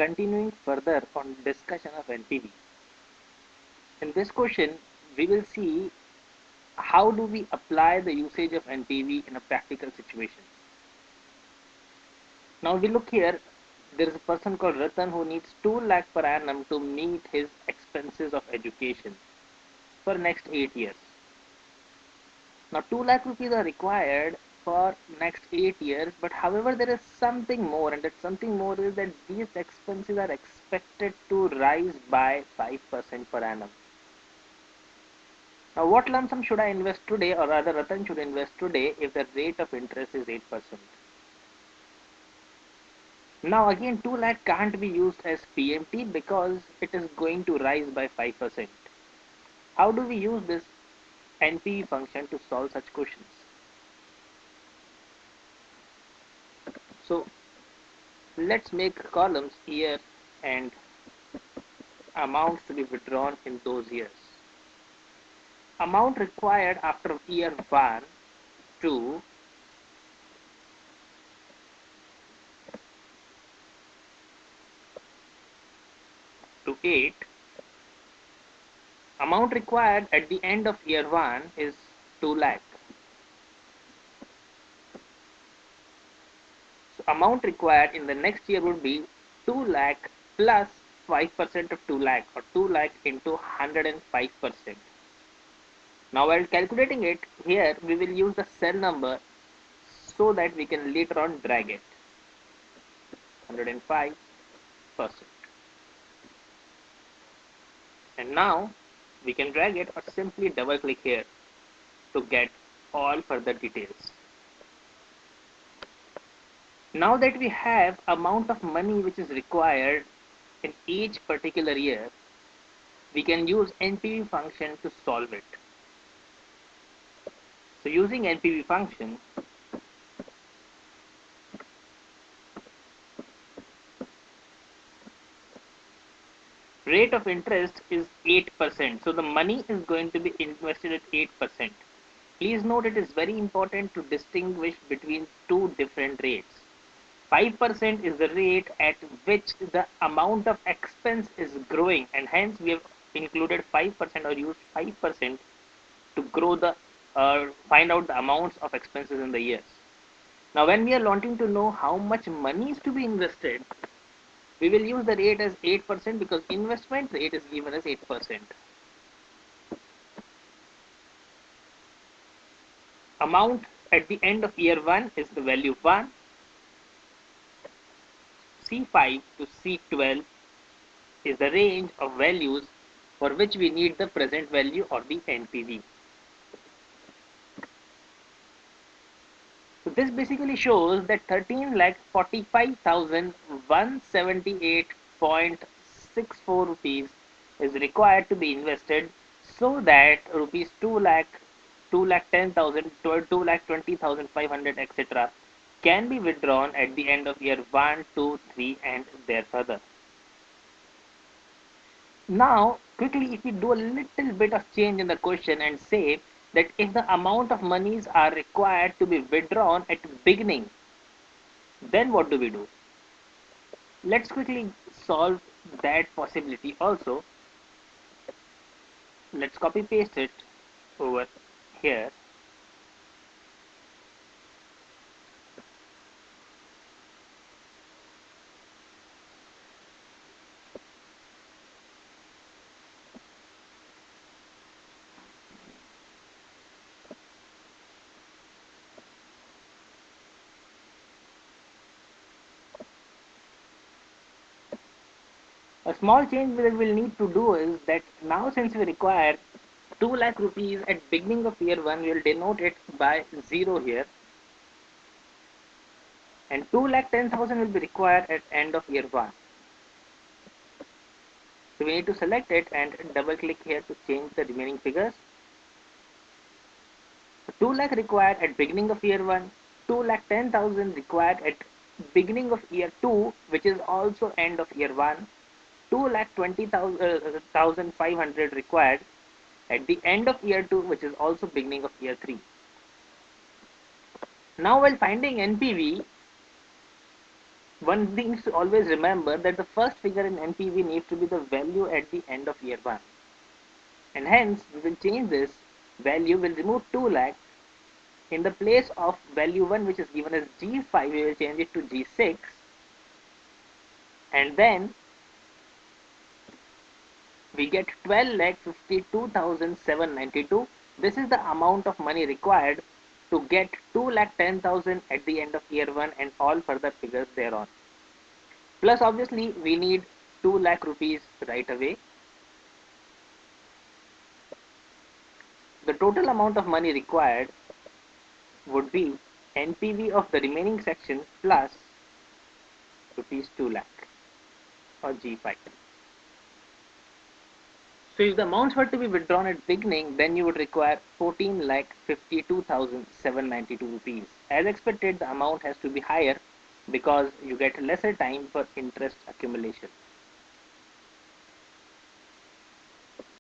continuing further on discussion of NPV. In this question, we will see how do we apply the usage of NPV in a practical situation. Now we look here, there is a person called Ratan who needs 2 lakh per annum to meet his expenses of education for next 8 years. Now 2 lakh rupees are required for next 8 years, but however there is something more, and that something more is that these expenses are expected to rise by 5% per annum. Now what lump sum should I invest today, or rather Ratan should invest today if the rate of interest is 8%? Now again 2 lakh can't be used as PMT because it is going to rise by 5%. How do we use this NPV function to solve such questions? So let's make columns year and amounts to be withdrawn in those years. Amount required after year 1 to 8. Amount required at the end of year 1 is 2 lakh. So amount required in the next year would be 2 lakh plus 5% of 2 lakh, or 2 lakh into 105%. Now while calculating it, here we will use the cell number so that we can later on drag it. 105%. And now we can drag it or simply double click here to get all further details. Now that we have amount of money which is required in each particular year, we can use NPV function to solve it. So using NPV function, rate of interest is 8%. So the money is going to be invested at 8%. Please note it is very important to distinguish between two different rates. 5% is the rate at which the amount of expense is growing, and hence we have included 5% or used 5% to grow the find out the amounts of expenses in the years. Now when we are wanting to know how much money is to be invested, we will use the rate as 8% because investment rate is given as 8%. Amount at the end of year 1 is the value 1. C5 to C12 is the range of values for which we need the present value or the NPV. So this basically shows that 13,45,178.64 rupees is required to be invested so that rupees 2 lakh, 2,10,000, 2,20,500, etc. can be withdrawn at the end of year 1, 2, 3 and there further. Now quickly, if we do a little bit of change in the question and say that if the amount of monies are required to be withdrawn at beginning, then what do we do? Let's quickly solve that possibility also. Let's copy paste it over here. A small change that we'll need to do is that now since we require 2 lakh rupees at beginning of year 1, we will denote it by 0 here, and 2,10,000 will be required at end of year 1. So we need to select it and double click here to change the remaining figures. So 2 lakh required at beginning of year 1, 2,10,000 required at beginning of year 2, which is also end of year 1, 2,20,500 required at the end of year 2, which is also beginning of year 3. Now while finding NPV, One needs to always remember that the first figure in NPV needs to be the value at the end of year 1. And hence, we will change this value, will remove 2 lakh. In the place of value 1 which is given as G5, we will change it to G6. And then we get 12,52,792. This is the amount of money required to get 2,10,000 at the end of year 1 and all further figures thereon. Plus obviously we need 2 lakh rupees right away. The total amount of money required would be NPV of the remaining section plus rupees 2 lakh or G5. So if the amounts were to be withdrawn at beginning, then you would require 14,52,792 rupees. As expected, the amount has to be higher because you get lesser time for interest accumulation.